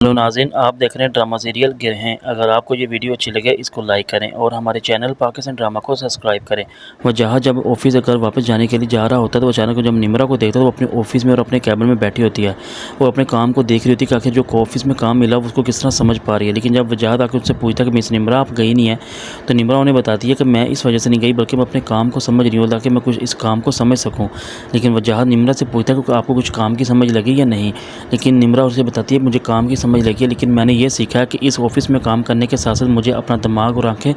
Hello नाज़रीन, आप देख रहे हैं ड्रामा सीरियल गिरहें। अगर आपको ये वीडियो अच्छी लगे इसको लाइक करें और हमारे चैनल पाकिस्तान ड्रामा को सब्सक्राइब करें। वह जहाँ जब ऑफिस अगर वापस जाने के लिए जा रहा होता है तो अचानक जब निम्रा को देखता है तो वो अपने ऑफिस में और अपने कैबिन में बैठी होती है। वो अपने काम को देख रही होती है कि आखिर जो ऑफिस में काम मिला उसको किस तरह समझ पा रही है। लेकिन जब वजाहत आकर उससे पूछता है कि मिस निम्रा आप गई नहीं है, तो निम्रा उन्हें बताती है कि मैं इस वजह से नहीं गई बल्कि मैं अपने काम को समझ रही हूँ ताकि मैं कुछ इस काम को समझ सकूँ। लेकिन वजाहत निम्रा से पूछता है कि आपको कुछ काम की समझ लगी या नहीं। लेकिन निम्रा उसे बताती है मुझे काम की समझ लगी है, लेकिन मैंने ये सीखा है कि इस ऑफिस में काम करने के साथ साथ मुझे अपना दिमाग और आंखें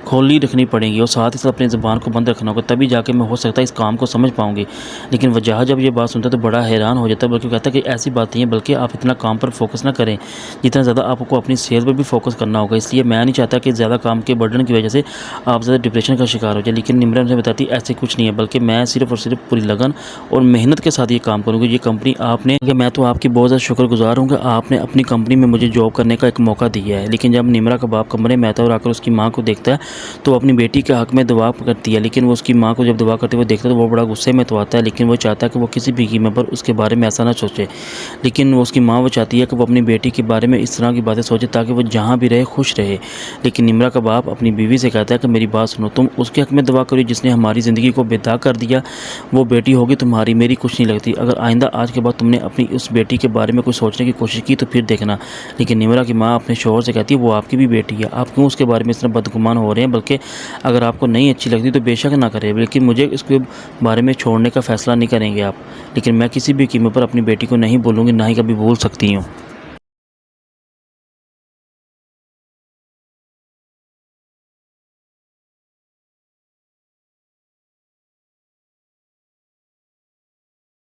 खोली रखनी पड़ेंगी और साथ ही साथ अपनी ज़ुबान को बंद रखना होगा, तभी जाके मैं हो सकता है इस काम को समझ पाऊंगी। लेकिन वजह जब ये बात सुनता है तो बड़ा हैरान हो जाता है, बल्कि कहता है कि ऐसी बात नहीं है, बल्कि आप इतना काम पर फोकस ना करें जितना ज़्यादा आपको अपनी सेहत पर भी फोकस करना होगा। इसलिए मैं नहीं चाहता कि ज़्यादा काम के बर्डन की वजह से आप ज़्यादा डिप्रेशन का शिकार हो जाए। लेकिन निम्रा मुझे बताती है ऐसे कुछ नहीं है, बल्कि मैं सिर्फ और सिर्फ पूरी लगन और मेहनत के साथ ये काम करूँगी। ये कंपनी आपने, मैं तो आपकी बहुत ज़्यादा शुक्रगुजार हूँ कि आपने अपनी कंपनी में मुझे जॉब करने का एक मौका दिया है। लेकिन जब निम्रा का बाप कमरे में आता है और आकर उसकी माँ को देखता है तो अपनी बेटी के हक में दुआ करती है। लेकिन वो उसकी माँ को जब दुआ करते हुए देखता है तो वो बड़ा गुस्से में तो आता है, लेकिन वो चाहता है कि वो किसी भी कीमत पर उसके बारे में ऐसा ना सोचे। लेकिन वो उसकी माँ वो चाहती है कि वो अपनी बेटी के बारे में इस तरह की बातें सोचे ताकि वो जहाँ भी रहे खुश रहे। लेकिन निम्रा का बाप अपनी बीवी से कहता है कि मेरी बात सुनो, तुम उसके हक में दुआ करो जिसने हमारी ज़िंदगी को बेदाग कर दिया। वो बेटी होगी तुम्हारी, मेरी कुछ नहीं लगती। अगर आइंदा आज के बाद तुमने अपनी उस बेटी के बारे में कुछ सोचने की कोशिश की तो फिर देखना। लेकिन निम्रा की माँ अपने शौहर से कहती है वो आपकी भी बेटी है, आप क्यों उसके बारे में इतना बदगुमान हो रहे हैं। बल्कि अगर आपको नहीं अच्छी लगती तो बेशक ना करें, लेकिन मुझे इसके बारे में छोड़ने का फ़ैसला नहीं करेंगे आप। लेकिन मैं किसी भी कीमत पर अपनी बेटी को नहीं बोलूँगी, ना ही कभी भूल सकती हूँ।